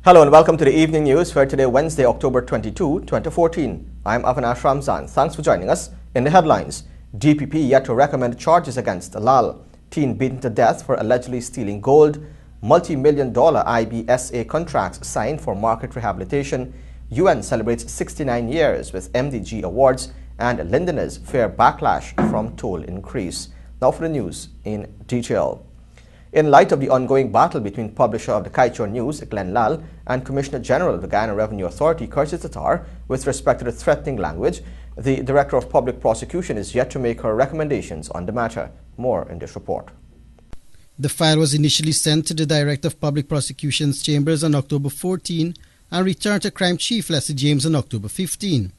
Hello and welcome to the Evening News for today, Wednesday, October 22, 2014. I'm Avinash Ramzan. Thanks for joining us. In the headlines, DPP yet to recommend charges against Lal. Teen beaten to death for allegedly stealing gold. Multi-million-dollar IBSA contracts signed for market rehabilitation. UN celebrates 69 years with MDG awards. And Londoners fear backlash from toll increase. Now for the news in detail. In light of the ongoing battle between publisher of the Kaichor News, Glenn Lal, and Commissioner General of the Guyana Revenue Authority, Curtis Tatar, with respect to the threatening language, the Director of Public Prosecution is yet to make her recommendations on the matter. More in this report. The file was initially sent to the Director of Public Prosecution's chambers on October 14 and returned to Crime Chief Leslie James on October 15.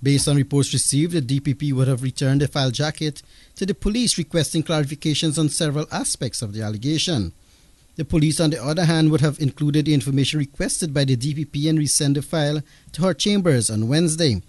Based on reports received, the DPP would have returned the file jacket to the police requesting clarifications on several aspects of the allegation. The police, on the other hand, would have included the information requested by the DPP and resend the file to her chambers on Wednesday.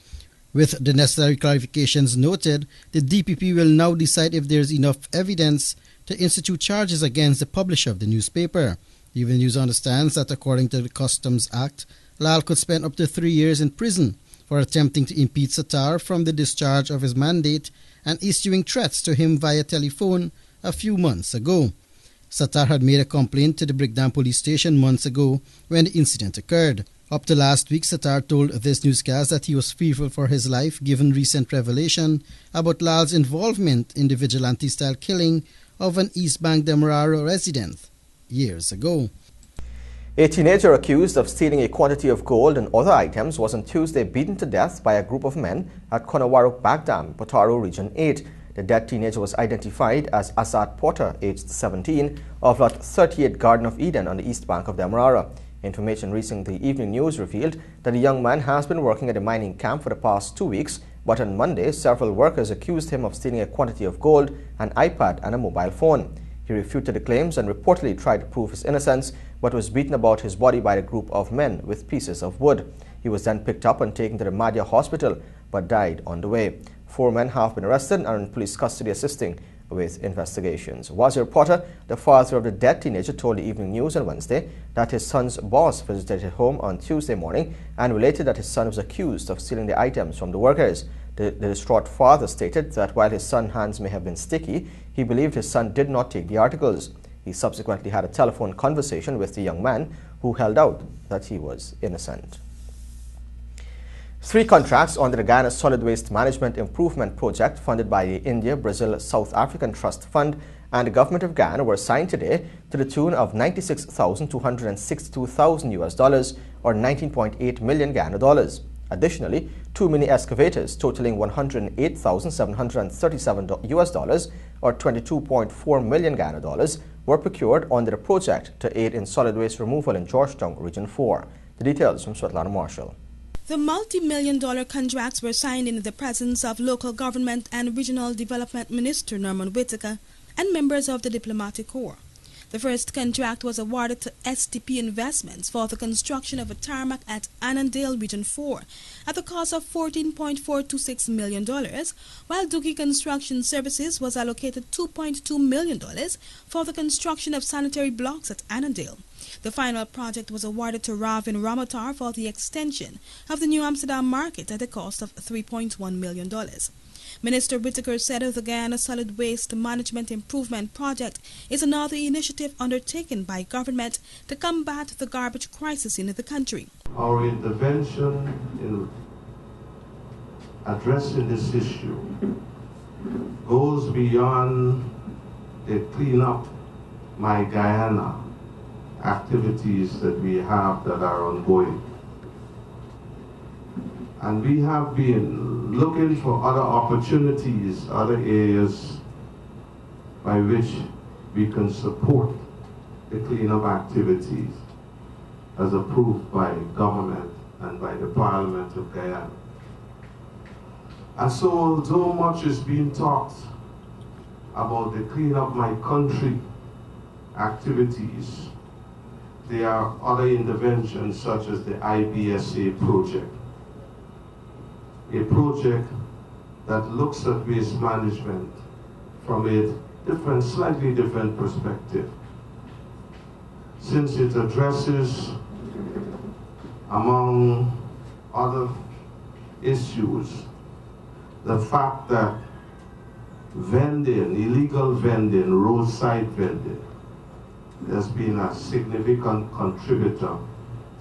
With the necessary clarifications noted, the DPP will now decide if there is enough evidence to institute charges against the publisher of the newspaper. Even News understands that according to the Customs Act, Lal could spend up to 3 years in prison for attempting to impede Tatar from the discharge of his mandate and issuing threats to him via telephone a few months ago. Tatar had made a complaint to the Brigdam police station months ago when the incident occurred. Up to last week, Tatar told this newscast that he was fearful for his life given recent revelation about Lal's involvement in the vigilante-style killing of an East Bank Demerara resident years ago. A teenager accused of stealing a quantity of gold and other items was on Tuesday beaten to death by a group of men at Konawaruk Bagdam, Potaro Region 8. The dead teenager was identified as Asad Porter, aged 17, of Lot 38 Garden of Eden on the east bank of Demerara. Information reaching the Evening News revealed that the young man has been working at a mining camp for the past 2 weeks, but on Monday, several workers accused him of stealing a quantity of gold, an iPad and a mobile phone. He refuted the claims and reportedly tried to prove his innocence, but was beaten about his body by a group of men with pieces of wood. He was then picked up and taken to the Madhya hospital, but died on the way. 4 men have been arrested and are in police custody assisting with investigations. Wazir Potter, the father of the dead teenager, told the Evening News on Wednesday that his son's boss visited his home on Tuesday morning and related that his son was accused of stealing the items from the workers. The distraught father stated that while his son's hands may have been sticky, he believed his son did not take the articles. He subsequently had a telephone conversation with the young man who held out that he was innocent. 3 contracts under the Guyana Solid Waste Management Improvement Project funded by the India, Brazil, South African Trust Fund and the Government of Guyana were signed today to the tune of $96,262,000 or 19.8 million Guyana dollars. Additionally, 2 mini excavators totaling $108,737 or 22.4 million Guyana dollars were procured under the project to aid in solid waste removal in Georgetown, Region 4. The details from Svetlana Marshall. The multi-million-dollar contracts were signed in the presence of local government and regional development minister Norman Whitaker and members of the diplomatic corps. The first contract was awarded to STP Investments for the construction of a tarmac at Annandale, Region 4, at the cost of $14.426 million, while Dookie Construction Services was allocated $2.2 million for the construction of sanitary blocks at Annandale. The final project was awarded to Ravin Ramatar for the extension of the New Amsterdam market at a cost of $3.1 million. Minister Whitaker said the Guyana Solid Waste Management Improvement Project is another initiative undertaken by government to combat the garbage crisis in the country. Our intervention in addressing this issue goes beyond the Clean Up My Guyana activities that we have that are ongoing. And we have been looking for other opportunities, other areas by which we can support the cleanup activities as approved by government and by the Parliament of Guyana. And so although much is being talked about the Clean Up My Country activities, there are other interventions such as the IBSA project, a project that looks at waste management from a slightly different perspective, since it addresses among other issues, the fact that vending, illegal vending, roadside vending, has been a significant contributor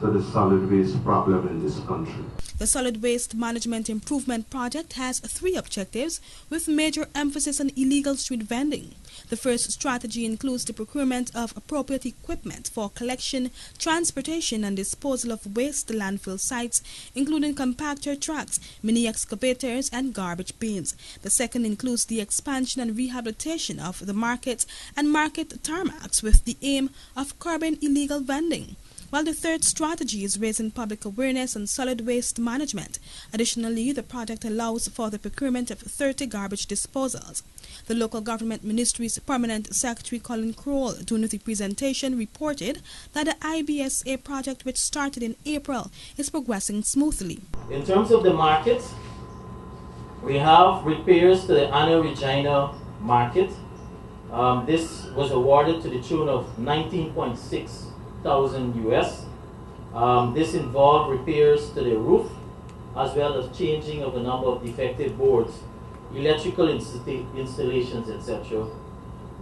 to the solid waste problem in this country. The Solid Waste Management Improvement Project has 3 objectives, with major emphasis on illegal street vending. The first strategy includes the procurement of appropriate equipment for collection, transportation and disposal of waste to landfill sites, including compactor trucks, mini excavators and garbage bins. The second includes the expansion and rehabilitation of the markets and market tarmacs with the aim of curbing illegal vending, while the third strategy is raising public awareness on solid waste management. Additionally, the project allows for the procurement of 30 garbage disposals. The local government ministry's permanent secretary Colin Crowell, during the presentation, reported that the IBSA project, which started in April, is progressing smoothly. In terms of the markets, we have repairs to the Anna Regina market. This was awarded to the tune of $19.6 thousand US. This involved repairs to the roof as well as changing of a number of defective boards, electrical installations, etc.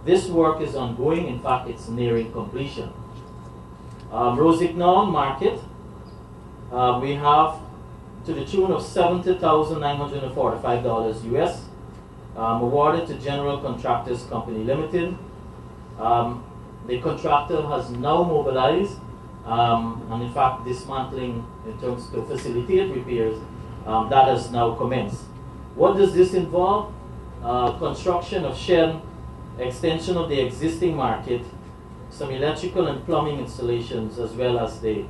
This work is ongoing. In fact, it's nearing completion. Rosignan market, we have to the tune of $70,945 US, awarded to General Contractors Company Limited. The contractor has now mobilized and in fact dismantling in terms to facilitate repairs that has now commenced. What does this involve? Construction of shed, extension of the existing market, some electrical and plumbing installations, as well as the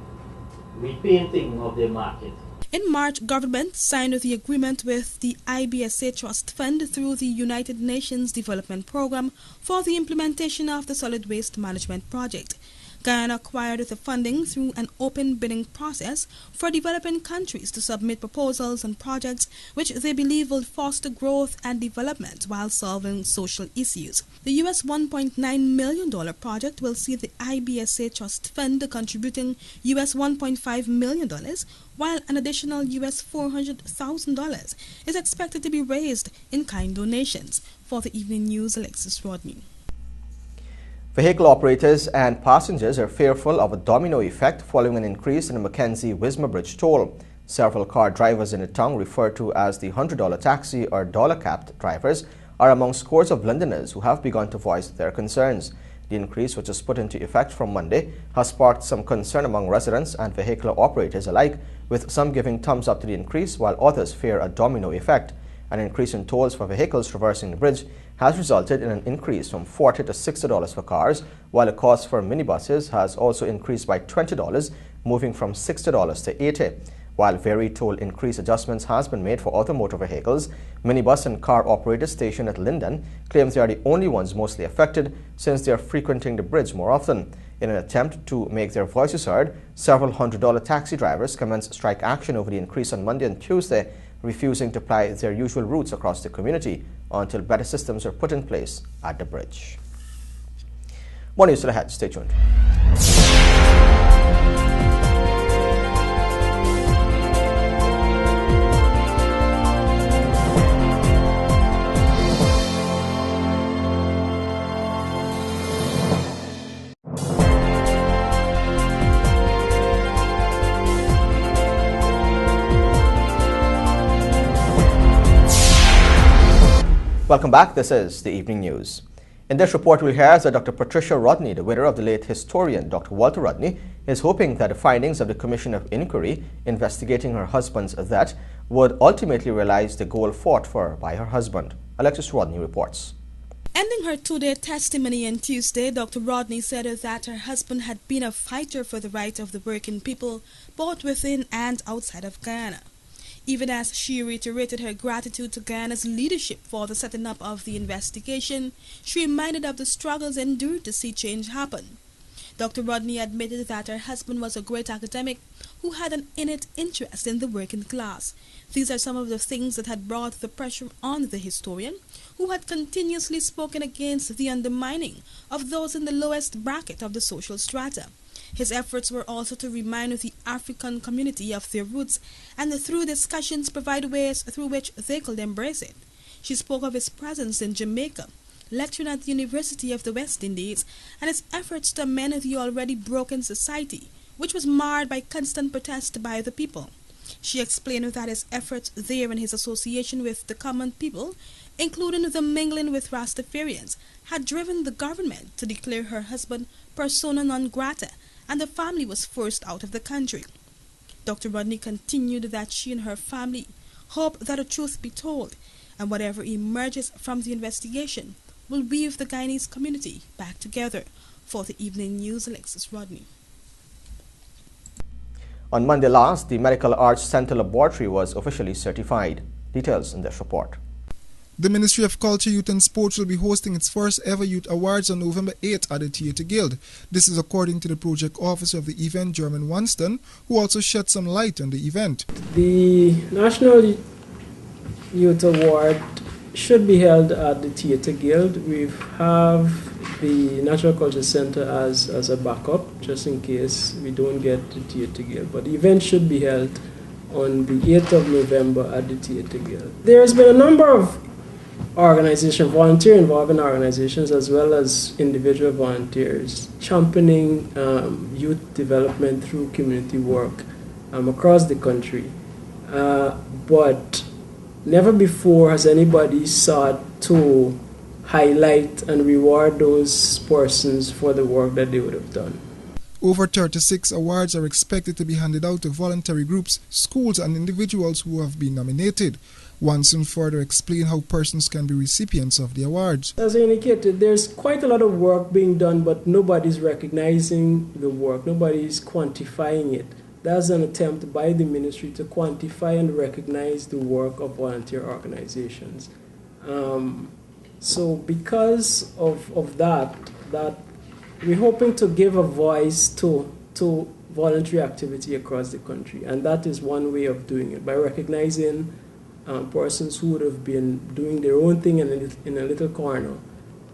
repainting of the market. In March, government signed the agreement with the IBSA Trust Fund through the United Nations Development Programme for the implementation of the Solid Waste Management Project. Guyana acquired the funding through an open bidding process for developing countries to submit proposals on projects which they believe will foster growth and development while solving social issues. The US $1.9 million project will see the IBSA Trust Fund contributing US $1.5 million, while an additional US $400,000 is expected to be raised in kind donations. For the Evening News, Alexis Rodney. Vehicle operators and passengers are fearful of a domino effect following an increase in the Mackenzie-Wismar Bridge toll. Several car drivers in the town, referred to as the $100 taxi or dollar-capped drivers, are among scores of Londoners who have begun to voice their concerns. The increase, which was put into effect from Monday, has sparked some concern among residents and vehicular operators alike, with some giving thumbs up to the increase while others fear a domino effect. An increase in tolls for vehicles traversing the bridge has resulted in an increase from $40 to $60 for cars, while the cost for minibuses has also increased by $20, moving from $60 to $80. While varied toll increase adjustments has been made for other motor vehicles, minibus and car operators stationed at Linden claim they are the only ones mostly affected since they are frequenting the bridge more often. In an attempt to make their voices heard, several $100 taxi drivers commenced strike action over the increase on Monday and Tuesday, refusing to ply their usual routes across the community until better systems are put in place at the bridge. More news to the head. Stay tuned. Welcome back. This is the Evening News. In this report, we'll hear that Dr. Patricia Rodney, the widow of the late historian Dr. Walter Rodney, is hoping that the findings of the Commission of Inquiry investigating her husband's death would ultimately realize the goal fought for by her husband. Alexis Rodney reports. Ending her two-day testimony on Tuesday, Dr. Rodney said that her husband had been a fighter for the rights of the working people, both within and outside of Guyana. Even as she reiterated her gratitude to Guyana's leadership for the setting up of the investigation, she reminded of the struggles endured to see change happen. Dr. Rodney admitted that her husband was a great academic who had an innate interest in the working class. These are some of the things that had brought the pressure on the historian, who had continuously spoken against the undermining of those in the lowest bracket of the social strata. His efforts were also to remind the African community of their roots and through discussions provide ways through which they could embrace it. She spoke of his presence in Jamaica, lecturing at the University of the West Indies, and his efforts to amend the already broken society, which was marred by constant protest by the people. She explained that his efforts there and his association with the common people, including the mingling with Rastafarians, had driven the government to declare her husband persona non grata, and the family was forced out of the country. Dr. Rodney continued that she and her family hope that the truth be told, and whatever emerges from the investigation will weave the Guyanese community back together. For the Evening News, Alexis Rodney. On Monday last, the Medical Arts Center Laboratory was officially certified. Details in this report. The Ministry of Culture, Youth and Sports will be hosting its first ever Youth Awards on November 8th at the Theatre Guild. This is according to the project officer of the event, German Wanston, who also shed some light on the event. The National Youth Award should be held at the Theatre Guild. We have the Natural Culture Center as a backup, just in case we don't get the Theatre Guild. But the event should be held on the 8th of November at the Theatre Guild. There has been a number of organizations, volunteer involving organizations, as well as individual volunteers, championing youth development through community work across the country. But never before has anybody sought to highlight and reward those persons for the work that they would have done. Over 36 awards are expected to be handed out to voluntary groups, schools and individuals who have been nominated. Wanson further explained how persons can be recipients of the awards. As I indicated, there's quite a lot of work being done, but nobody's recognizing the work, nobody's quantifying it. That's an attempt by the ministry to quantify and recognize the work of volunteer organizations. So because of that we're hoping to give a voice to voluntary activity across the country, and that is one way of doing it, by recognizing persons who would have been doing their own thing in a little corner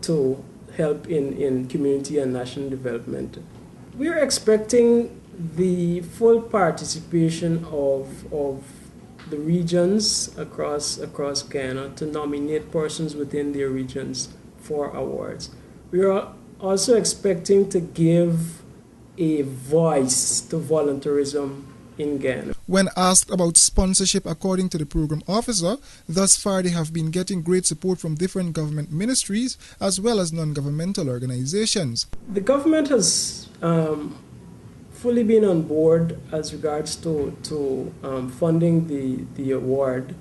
to help in community and national development. We're expecting the full participation of the regions across Guyana to nominate persons within their regions for awards. We are also expecting to give a voice to volunteerism in Guyana. When asked about sponsorship, according to the program officer, thus far they have been getting great support from different government ministries as well as non-governmental organizations. The government has fully been on board as regards to funding the award.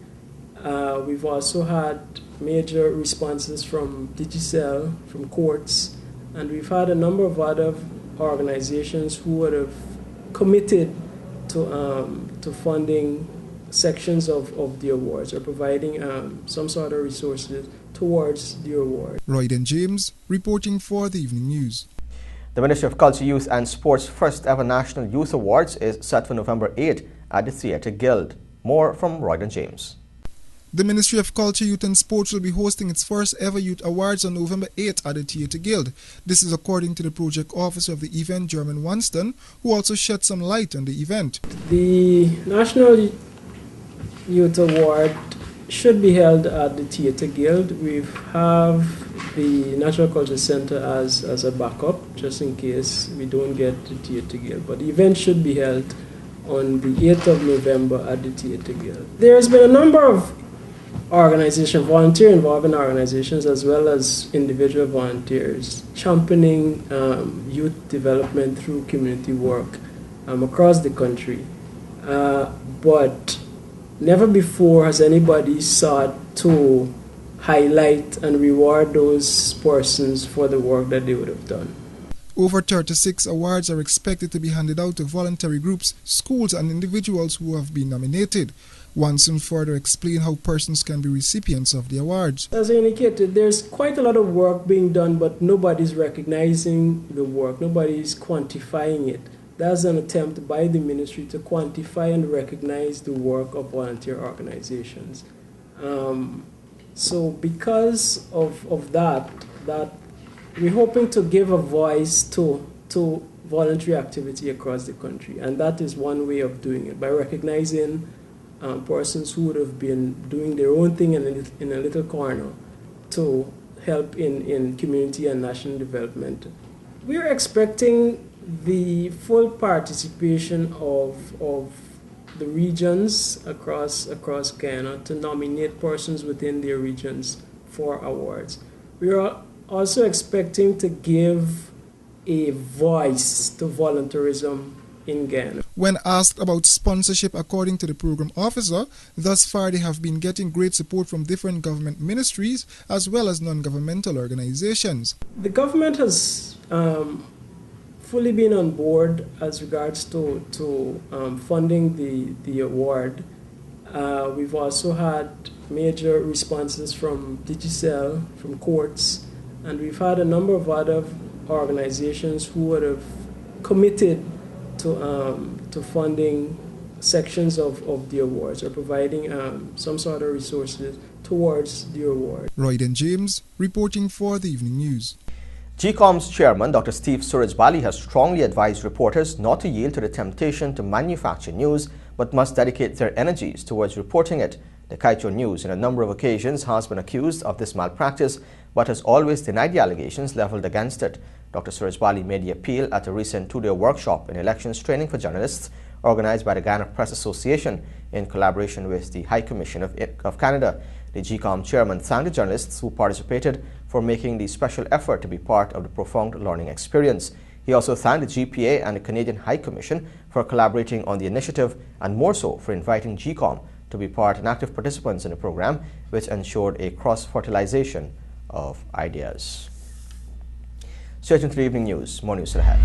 We've also had major responses from Digicel, from courts, and we've had a number of other organizations who would have committed to funding sections of the awards or providing some sort of resources towards the award. Royden James reporting for the Evening News. The Ministry of Culture, Youth and Sports' first ever National Youth Awards is set for November 8 at the Theatre Guild. More from Royden James. The Ministry of Culture, Youth and Sports will be hosting its first ever Youth Awards on November 8th at the Theatre Guild. This is according to the project officer of the event, German Wanston, who also shed some light on the event. The National Youth Award should be held at the Theatre Guild. We have the Natural Culture Center as a backup, just in case we don't get the Theatre Guild. But the event should be held on the 8th of November at the Theatre Guild. There has been a number of organizations, volunteer involving organizations, as well as individual volunteers, championing youth development through community work across the country. But never before has anybody sought to highlight and reward those persons for the work that they would have done. Over 36 awards are expected to be handed out to voluntary groups, schools and individuals who have been nominated. Wanson further explained how persons can be recipients of the awards. As I indicated, there's quite a lot of work being done, but nobody's recognizing the work, nobody's quantifying it. That's an attempt by the ministry to quantify and recognize the work of volunteer organizations. So because of that we're hoping to give a voice to voluntary activity across the country. And that is one way of doing it, by recognizing persons who would have been doing their own thing in a little corner to help in community and national development. We are expecting the full participation of the regions across Guyana to nominate persons within their regions for awards. We are also expecting to give a voice to volunteerism in Guyana. When asked about sponsorship, according to the program officer, thus far they have been getting great support from different government ministries as well as non-governmental organizations. The government has fully been on board as regards to funding the award. We've also had major responses from Digicel, from courts, and we've had a number of other organizations who would have committed to funding sections of the awards or providing some sort of resources towards the award. Royden James, reporting for the Evening News. GCOM's chairman, Dr. Steve Surajbali, has strongly advised reporters not to yield to the temptation to manufacture news, but must dedicate their energies towards reporting it. The Kaiecho News, on a number of occasions, has been accused of this malpractice, but has always denied the allegations leveled against it. Dr. Surajbali made the appeal at a recent two-day workshop in elections training for journalists organized by the Guyana Press Association in collaboration with the High Commission of Canada. The GCOM chairman thanked the journalists who participated for making the special effort to be part of the profound learning experience. He also thanked the GPA and the Canadian High Commission for collaborating on the initiative, and more so for inviting GCOM to be part and active participants in the program, which ensured a cross-fertilization of ideas. Straight into the Evening News. More news ahead.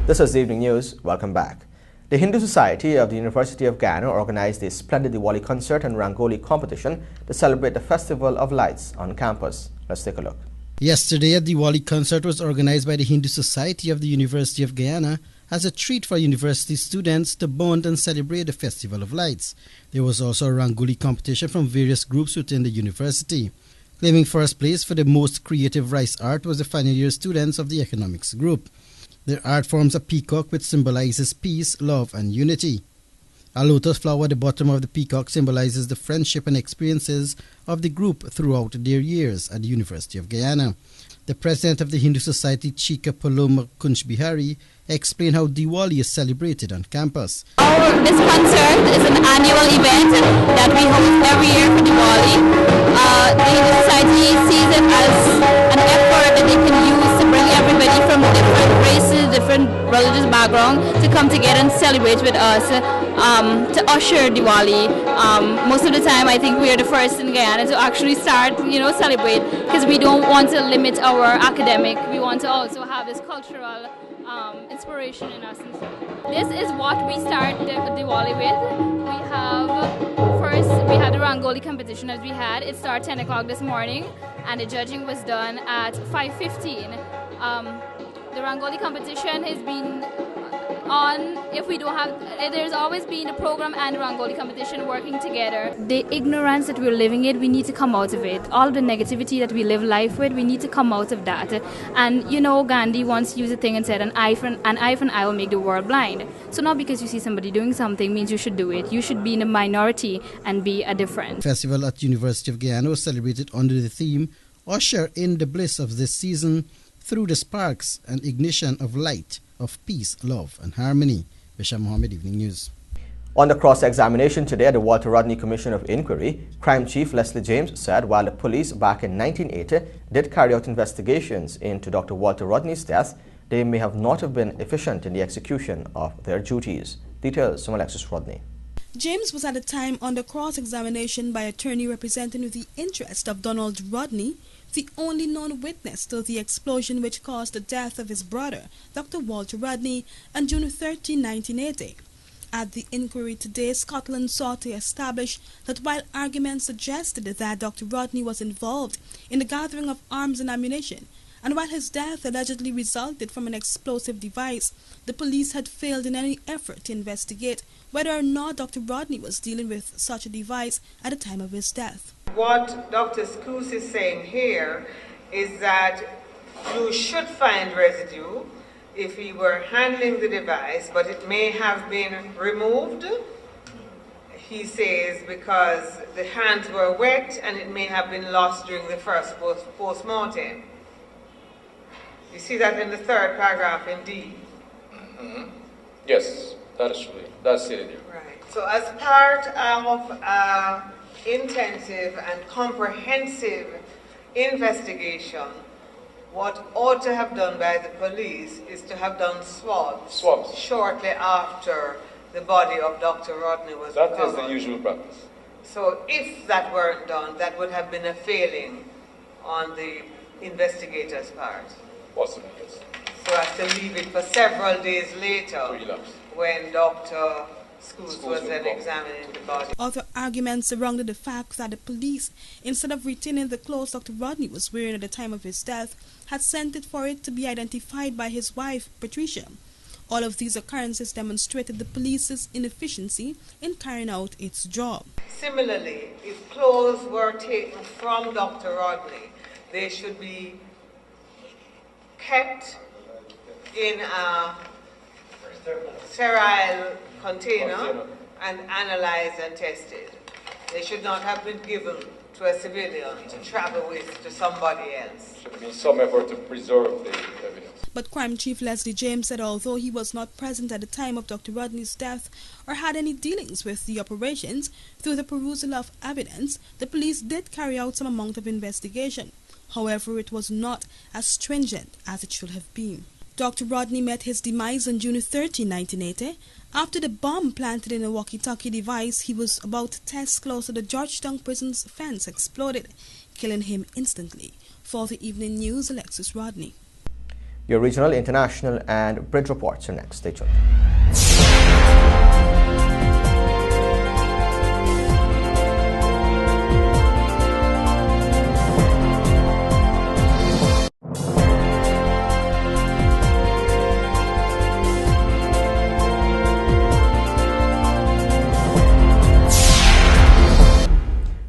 This is the Evening News. Welcome back. The Hindu Society of the University of Guyana organized a splendid Diwali concert and Rangoli competition to celebrate the Festival of Lights on campus. Let's take a look. Yesterday, a Diwali concert was organized by the Hindu Society of the University of Guyana as a treat for university students to bond and celebrate the Festival of Lights. There was also a Rangoli competition from various groups within the university. Claiming first place for the most creative rice art was the final year students of the economics group. Their art forms a peacock which symbolizes peace, love, and unity. A lotus flower at the bottom of the peacock symbolizes the friendship and experiences of the group throughout their years at the University of Guyana. The president of the Hindu Society, Chika Paloma Kunchbihari, explained how Diwali is celebrated on campus. This concert is an annual event that we host every year for Diwali. The Hindu Society sees it as an effort that they can use to bring everybody from different races, different religious background to come together and celebrate with us, to usher Diwali. Most of the time I think we are the first in Guyana to actually start, celebrate, because we don't want to limit our academic. We want to also have this cultural inspiration in us. This is what we start Diwali with. We had the Rangoli competition as we had. It started 10 o'clock this morning and the judging was done at 5:15. The Rangoli competition has been on, there's always been a program and Rangoli competition working together. The ignorance that we're living in, we need to come out of it. All the negativity that we live life with, we need to come out of that. And Gandhi once used a thing and said, an eye for an eye will make the world blind. So not because you see somebody doing something means you should do it. You should be in a minority and be a difference. The festival at University of Guyana was celebrated under the theme, Usher in the Bliss of this season through the sparks and ignition of light, of peace, love, and harmony. Bisham Mohammed, Evening News. On the cross-examination today at the Walter Rodney Commission of Inquiry, Crime Chief Leslie James said while the police back in 1980 did carry out investigations into Dr. Walter Rodney's death, they may not have been efficient in the execution of their duties. Details from Alexis Rodney. James was at the time under cross-examination by attorney representing the interest of Donald Rodney, the only known witness to the explosion which caused the death of his brother, Dr. Walter Rodney, on June 13, 1980. At the inquiry today, Scotland sought to establish that while arguments suggested that Dr. Rodney was involved in the gathering of arms and ammunition, and while his death allegedly resulted from an explosive device, the police had failed in any effort to investigate whether or not Dr. Rodney was dealing with such a device at the time of his death. What Dr. Scoos is saying here is that you should find residue if he were handling the device, but it may have been removed, he says, because the hands were wet and it may have been lost during the first post-mortem. You see that in the third paragraph in D. Mm-hmm. Yes, that is true. That's it there. Right. So as part of intensive and comprehensive investigation, what ought to have done by the police is to have done swabs. Shortly after the body of Dr. Rodney was recovered. That is the usual practice. So if that weren't done, that would have been a failing on the investigator's part. Possibly, yes. So as to leave it for several days later when Dr. Scoos was then examining the body. Other arguments surrounded the fact that the police, instead of retaining the clothes Dr. Rodney was wearing at the time of his death, had sent it for it to be identified by his wife, Patricia. All of these occurrences demonstrated the police's inefficiency in carrying out its job. Similarly, if clothes were taken from Dr. Rodney, they should be kept in a sterile container and analyzed and tested. They should not have been given to a civilian to travel with to somebody else. Should be some effort to preserve the evidence. But Crime Chief Leslie James said although he was not present at the time of Dr. Rodney's death or had any dealings with the operations, through the perusal of evidence, the police did carry out some amount of investigation. However, it was not as stringent as it should have been. Dr. Rodney met his demise on June 13, 1980, after the bomb planted in a walkie-talkie device he was about to test close to the Georgetown prison's fence exploded, killing him instantly. For the Evening News, Alexis Rodney. Your regional, international, and bridge reports are next. Stay tuned.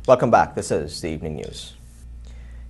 Welcome back. This is the Evening News.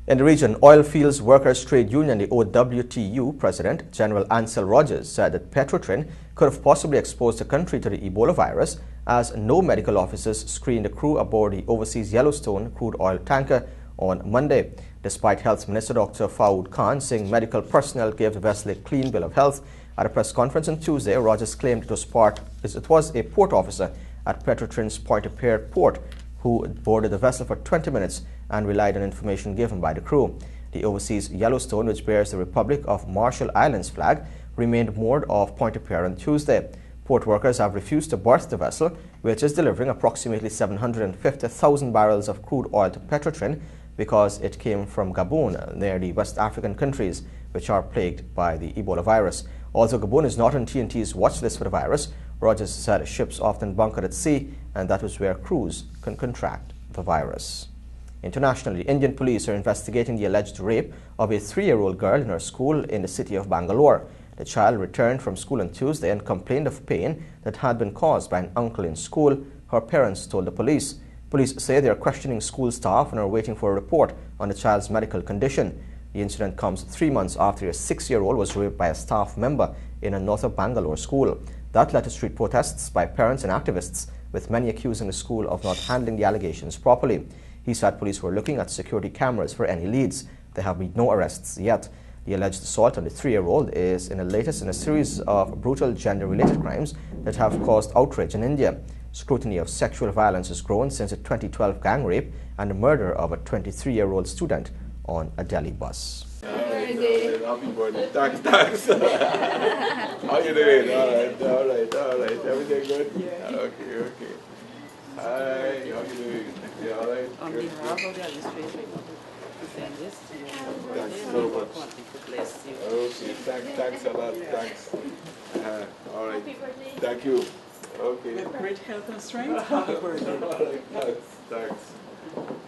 In the region, Oilfields Workers Trade Union, the OWTU President, General Ansel Rogers, said that Petrotrin could have possibly exposed the country to the Ebola virus as no medical officers screened the crew aboard the overseas Yellowstone crude oil tanker on Monday. Despite Health Minister Dr. Fawad Khan saying medical personnel gave the vessel a clean bill of health, at a press conference on Tuesday, Rogers claimed it was a port officer at Petrotrin's Pointe-à-Pierre port who boarded the vessel for 20 minutes and relied on information given by the crew. The overseas Yellowstone, which bears the Republic of Marshall Islands flag, remained moored off Pointe-à-Pierre on Tuesday. Port workers have refused to berth the vessel, which is delivering approximately 750,000 barrels of crude oil to Petrotrin because it came from Gabon, near the West African countries, which are plagued by the Ebola virus. Although Gabon is not on TNT's watch list for the virus, Rogers said ships often bunkered at sea, and that was where crews can contract the virus. Internationally, Indian police are investigating the alleged rape of a 3-year-old girl in her school in the city of Bangalore. The child returned from school on Tuesday and complained of pain that had been caused by an uncle in school, her parents told the police. Police say they are questioning school staff and are waiting for a report on the child's medical condition. The incident comes 3 months after a 6-year-old was raped by a staff member in a north of Bangalore school. That led to street protests by parents and activists, with many accusing the school of not handling the allegations properly. He said police were looking at security cameras for any leads. There have been no arrests yet. The alleged assault on the 3-year-old is the latest in a series of brutal gender-related crimes that have caused outrage in India. Scrutiny of sexual violence has grown since a 2012 gang rape and the murder of a 23-year-old student on a Delhi bus. Happy birthday. Thanks. How you doing? All right. Everything good? Yeah. Okay. Hi, how you doing? Yeah, all right. On behalf of the administration, to send this to you. Thanks so much. Okay, thanks a lot. Thanks. All right. Thank you. Okay. With great health and strength. Happy birthday. All right, thanks.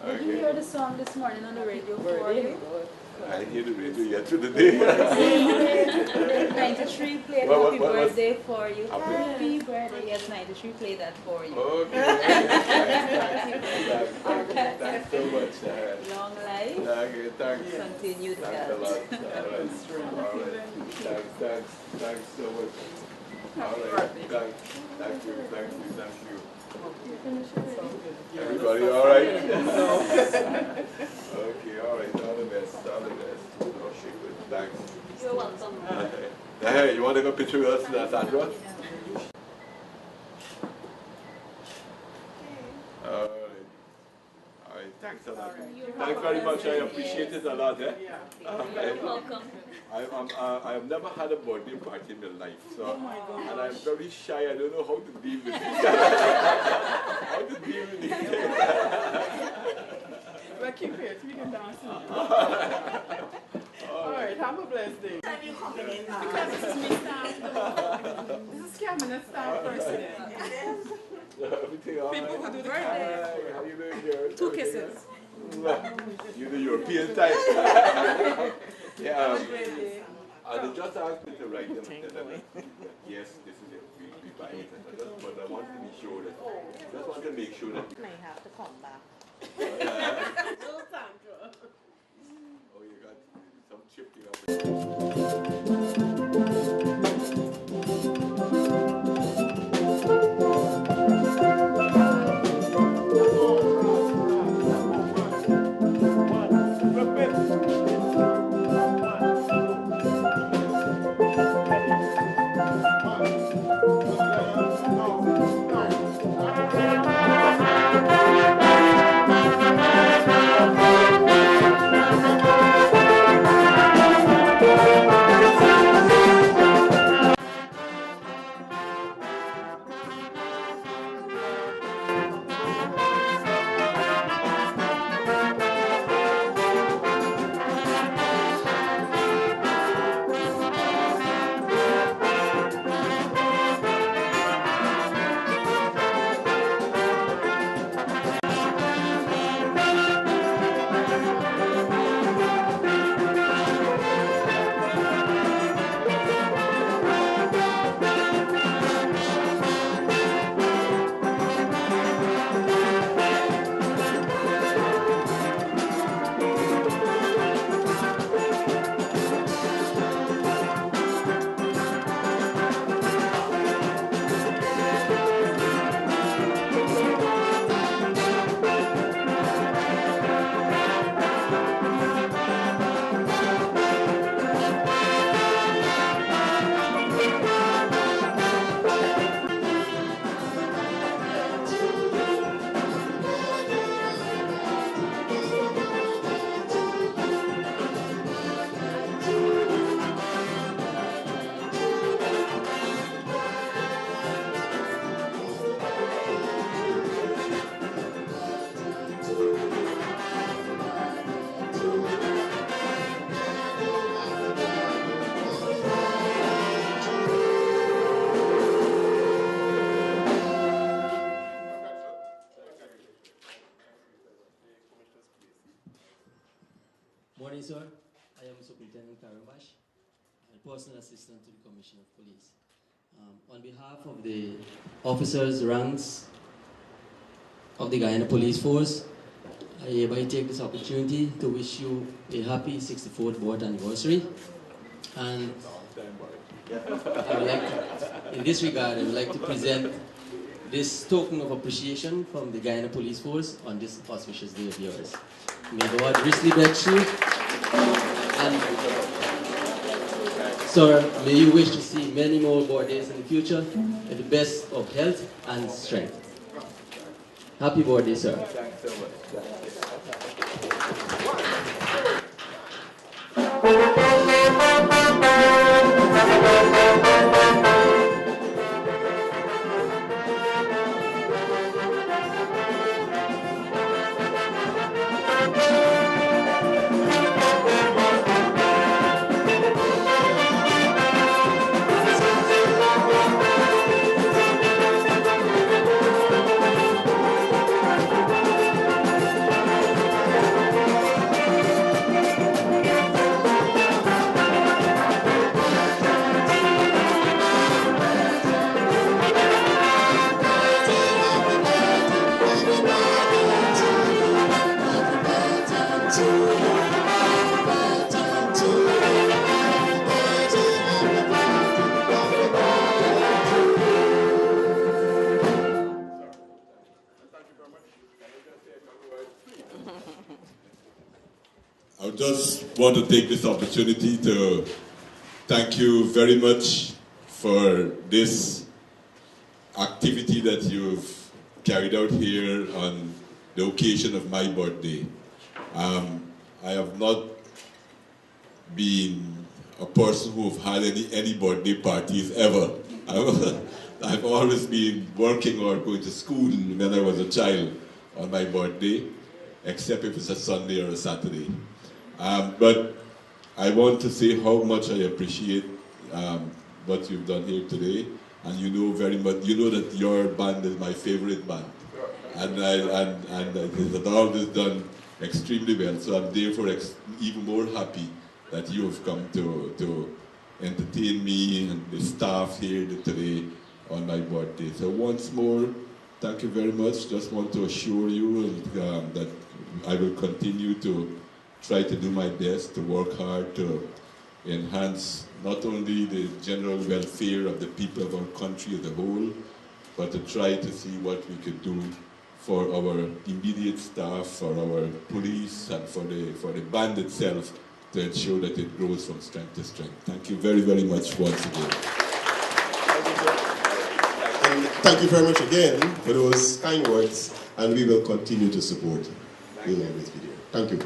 Did you hear the song this morning on the radio for you? I didn't hear the radio yet today. 93 played Happy Birthday for you. Happy birthday. Yes, 93 played that for you. Okay. Thanks so much. Long life. Okay, thanks. Continued Thanks a health. lot. All right. Thanks so much. All right. Thank you. Everybody all right? Okay, all right. All the best. Oh, shit, good. Thanks. You're welcome. Hey, you want to take a picture with us, Sandra? All right. Thanks a lot. Thanks very much. I appreciate it a lot. You're welcome. I have never had a birthday party in my life, so and I'm very shy. I don't know how to deal with it. Well, keep it. We can dance. All right. Have a blessed day. Because this is me staff. This is Cabinet staff person. Everything all right? People who do the Hi, how you doing, girl? 2 kisses. You the European type. Yeah. They just asked me to write them and tell them that, yes, this is it. We buy it. But I want to be sure that, just want to make sure that. May have to come back. Oh, you got some chip, you know. Morning, sir. I am Superintendent Karambash, and personal assistant to the Commissioner of Police. On behalf of the officers, ranks of the Guyana Police Force, I hereby take this opportunity to wish you a happy 64th birth anniversary. And I would like to, in this regard, I would like to present this token of appreciation from the Guyana Police Force on this auspicious day of yours. May God richly bless you. And, sir, may you wish to see many more birthdays in the future with the best of health and strength. Happy birthday, sir. Thanks so much. just want to take this opportunity to thank you very much for this activity that you've carried out here on the occasion of my birthday. I have not been a person who have had any birthday parties ever. I've always been working or going to school when I was a child on my birthday, except if it's a Sunday or a Saturday. But I want to say how much I appreciate what you've done here today, and you know very much. You know that your band is my favorite band, and it has always done extremely well. So I'm therefore even more happy that you have come to entertain me and the staff here today on my birthday. So once more, thank you very much. Just want to assure you that I will continue to try to do my best to work hard to enhance not only the general welfare of the people of our country as a whole, but to try to see what we could do for our immediate staff, for our police, and for the band itself, to ensure that it grows from strength to strength. Thank you very, very much once again. And thank you very much again for those kind words, and we will continue to support you. We'll always be there. Thank you.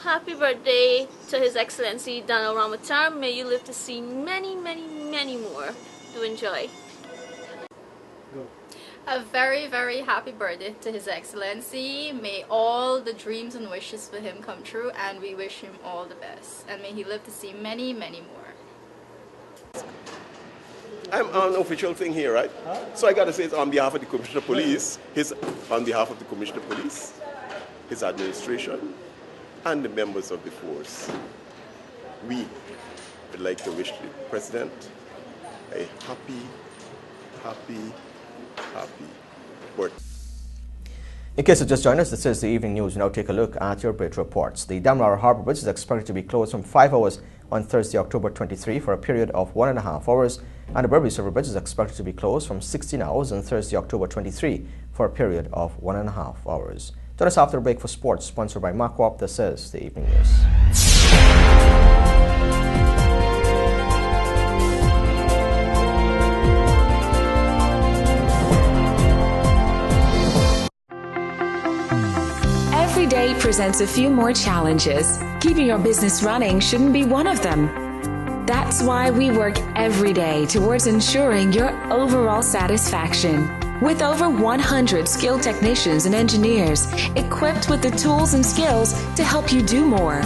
Happy birthday to His Excellency Daniel Ramatar. May you live to see many, many, many more. Do enjoy. A very, very happy birthday to His Excellency. May all the dreams and wishes for him come true, and we wish him all the best. And may he live to see many, many more. I'm on an official thing here, right? So I got to say it's on behalf of the Commissioner of Police, on behalf of the Commissioner of Police, his administration, and the members of the force. We would like to wish the President a happy birthday. In case you just joined us, this is the evening news. Now take a look at your bridge reports. The Damlara Harbour Bridge is expected to be closed from 5 hours on Thursday, October 23 for a period of 1.5 hours, and the Berbice River Bridge is expected to be closed from 16 hours on Thursday, October 23 for a period of 1.5 hours. Join us after the break for sports, sponsored by MacWop. This is the evening news. Every day presents a few more challenges. Keeping your business running shouldn't be one of them. That's why we work every day towards ensuring your overall satisfaction. With over 100 skilled technicians and engineers equipped with the tools and skills to help you do more.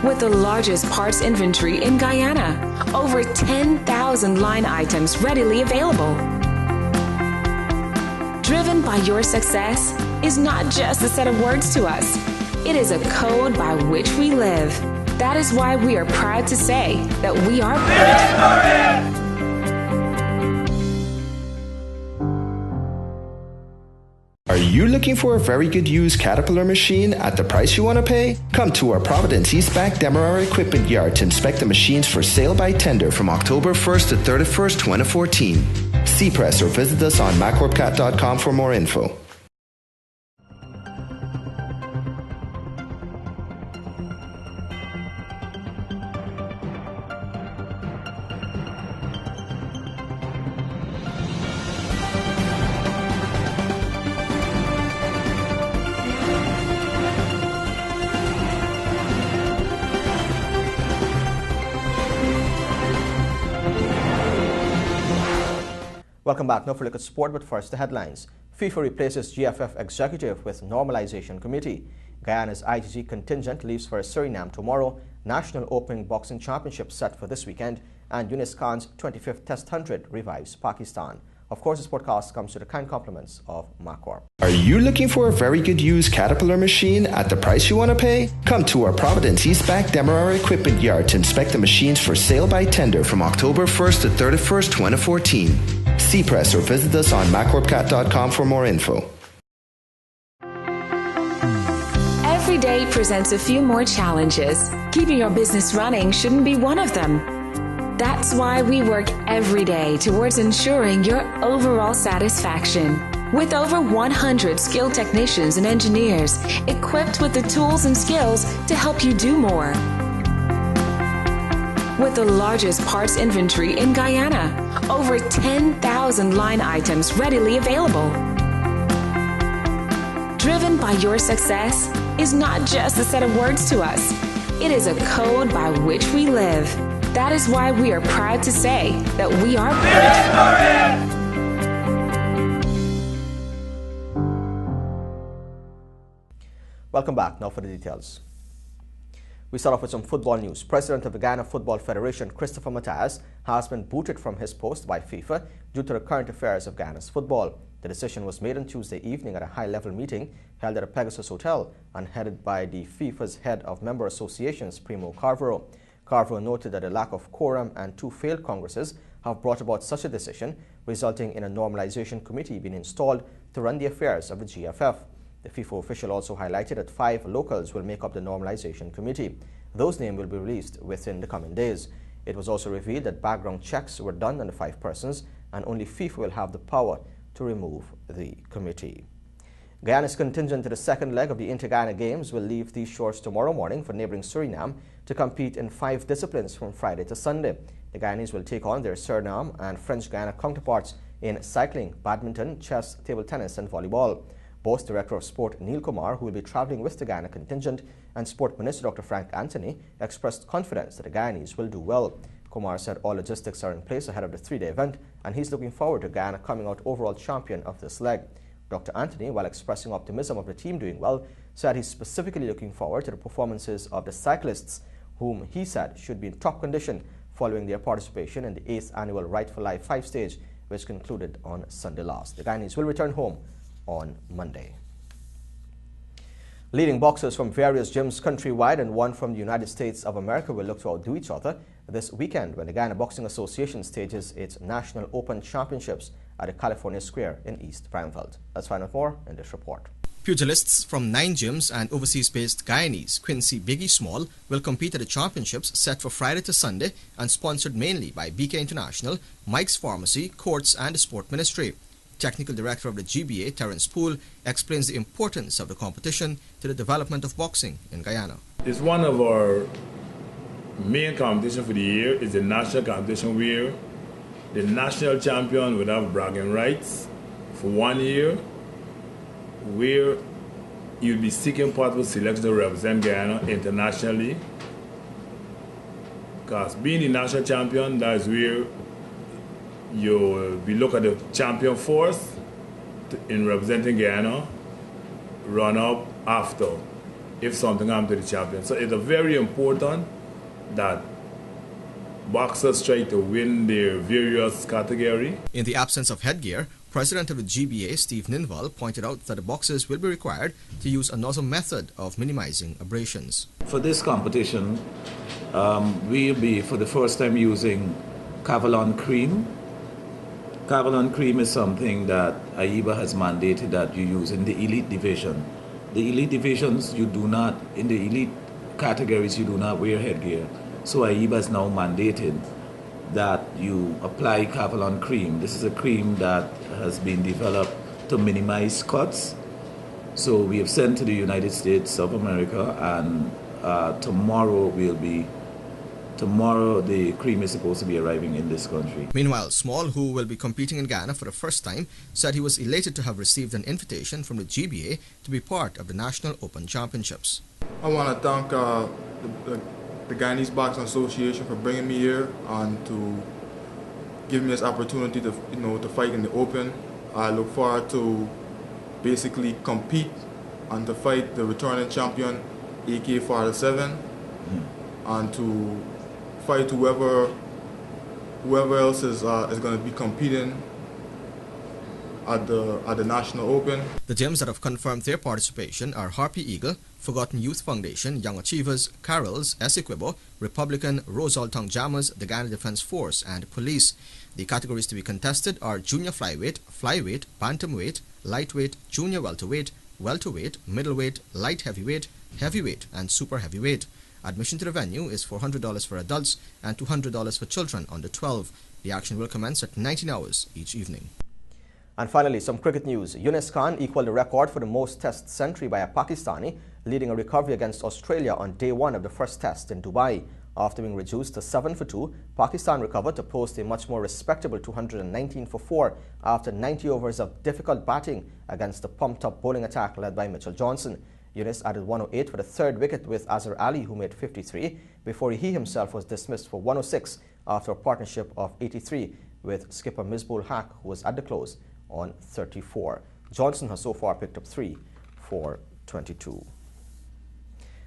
With the largest parts inventory in Guyana, over 10,000 line items readily available. Driven by your success is not just a set of words to us. It is a code by which we live. That is why we are proud to say that we are Bridge. Are you looking for a very good used Caterpillar machine at the price you want to pay? Come to our Providence Eastbank Demerara Equipment Yard to inspect the machines for sale by tender from October 1st to 31st, 2014. See press or visit us on macworpcat.com for more info. Welcome back. Now for a look at sport, but first the headlines. FIFA replaces GFF executive with normalization committee. Guyana's IGG contingent leaves for Suriname tomorrow. National Open Boxing Championship set for this weekend. and Yunus Khan's 25th Test 100 revives Pakistan. Of course, this podcast comes to the kind compliments of Macor. Are you looking for a very good used Caterpillar machine at the price you want to pay? Come to our Providence Eastback Demerara Equipment Yard to inspect the machines for sale by tender from October 1st to 31st, 2014. See press or visit us on macorpcat.com for more info. Every day presents a few more challenges. Keeping your business running shouldn't be one of them. That's why we work every day towards ensuring your overall satisfaction. With over 100 skilled technicians and engineers equipped with the tools and skills to help you do more. With the largest parts inventory in Guyana, over 10,000 line items readily available. Driven by your success is not just a set of words to us. It is a code by which we live. That is why we are proud to say that we are Welcome back. Now for the details. We start off with some football news. President of the Ghana Football Federation, Christopher Matthias, has been booted from his post by FIFA due to the current affairs of Ghana's football. The decision was made on Tuesday evening at a high-level meeting held at a Pegasus Hotel and headed by the FIFA's head of member associations, Primo Carvalho. Carvalho noted that a lack of quorum and 2 failed congresses have brought about such a decision, resulting in a normalization committee being installed to run the affairs of the GFF. The FIFA official also highlighted that 5 locals will make up the normalization committee. Those names will be released within the coming days. It was also revealed that background checks were done on the 5 persons and only FIFA will have the power to remove the committee. Guyana's contingent to the second leg of the Inter-Guyana Games will leave these shores tomorrow morning for neighboring Suriname to compete in 5 disciplines from Friday to Sunday. The Guyanese will take on their Suriname and French Guiana counterparts in cycling, badminton, chess, table tennis and volleyball. Both Director of Sport Neil Kumar, who will be travelling with the Guyana contingent, and Sport Minister Dr. Frank Anthony expressed confidence that the Guyanese will do well. Kumar said all logistics are in place ahead of the 3-day event and he's looking forward to Guyana coming out overall champion of this leg. Dr. Anthony, while expressing optimism of the team doing well, said he's specifically looking forward to the performances of the cyclists, whom he said should be in top condition following their participation in the 8th annual Right for Life 5 stage, which concluded on Sunday last. The Guyanese will return home on Monday. Leading boxers from various gyms countrywide and one from the United States of America will look to outdo each other this weekend when the Guyana Boxing Association stages its National Open Championships at the California Square in East Bramfeld. Let's find out more in this report. Pugilists from 9 gyms and overseas-based Guyanese Quincy Biggie Small will compete at the championships set for Friday to Sunday and sponsored mainly by BK International, Mike's Pharmacy, Courts and the Sport Ministry. Technical Director of the GBA, Terence Poole, explains the importance of the competition to the development of boxing in Guyana. It's one of our main competition for the year. It's the national competition where the national champion would have bragging rights for 1 year, where you'll be seeking possible selection to represent Guyana internationally. Because being the national champion, that is where you'll be looking at the champion force in representing Guyana, run up after if something happens to the champion. So it's very important that boxers try to win their various category. In the absence of headgear, President of the GBA, Steve Ninval, pointed out that the boxers will be required to use another method of minimizing abrasions. For this competition, we'll be for the first time using Cavalon cream. Cavalon cream is something that AIBA has mandated that you use in the elite division. The elite divisions, you do not, in the elite categories, you do not wear headgear. So AIBA has now mandated that you apply Cavalon cream. This is a cream that has been developed to minimize cuts. So we have sent to the United States of America, and tomorrow the cream is supposed to be arriving in this country. Meanwhile, Small, who will be competing in Ghana for the first time, said he was elated to have received an invitation from the GBA to be part of the National Open Championships. I want to thank the Guyanese Boxing Association for bringing me here and to give me this opportunity to fight in the Open. I look forward to basically compete and to fight the returning champion AK-47 and to fight whoever whoever else is going to be competing at the National Open. The gyms that have confirmed their participation are Harpy Eagle, Forgotten Youth Foundation, Young Achievers, Carroll's, Essequibo, Republican, Rose Hall Tongue Jammers, the Guyana Defence Force, and Police. The categories to be contested are junior flyweight, flyweight, bantamweight, lightweight, junior welterweight, welterweight, middleweight, light heavyweight, heavyweight, and super heavyweight. Admission to the venue is $400 for adults and $200 for children under 12. The action will commence at 19 hours each evening. And finally, some cricket news. Yunus Khan equaled the record for the most test century by a Pakistani, leading a recovery against Australia on day one of the first test in Dubai. After being reduced to 7 for 2, Pakistan recovered to post a much more respectable 219 for 4 after 90 overs of difficult batting against the pumped-up bowling attack led by Mitchell Johnson. Yunus added 108 for the third wicket with Azhar Ali, who made 53, before he himself was dismissed for 106 after a partnership of 83 with skipper Misbul Haq, who was at the close on 34. Johnson has so far picked up 3 for 22.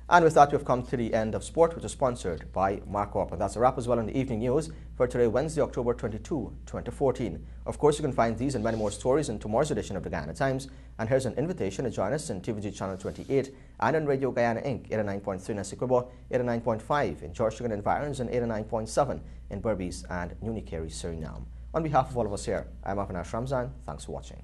And with that, we've come to the end of sport, which is sponsored by MarkCorp. And that's a wrap as well on the evening news for today, Wednesday, October 22, 2014. Of course, you can find these and many more stories in tomorrow's edition of the Guyana Times. And here's an invitation to join us in TVG Channel 28 and on Radio Guyana Inc. 89.3 in Essequibo, 89.5 in Georgetown Environs, and 89.7 in Berbice and Unicary, Suriname. On behalf of all of us here, I'm Avinash Ramzan. Thanks for watching.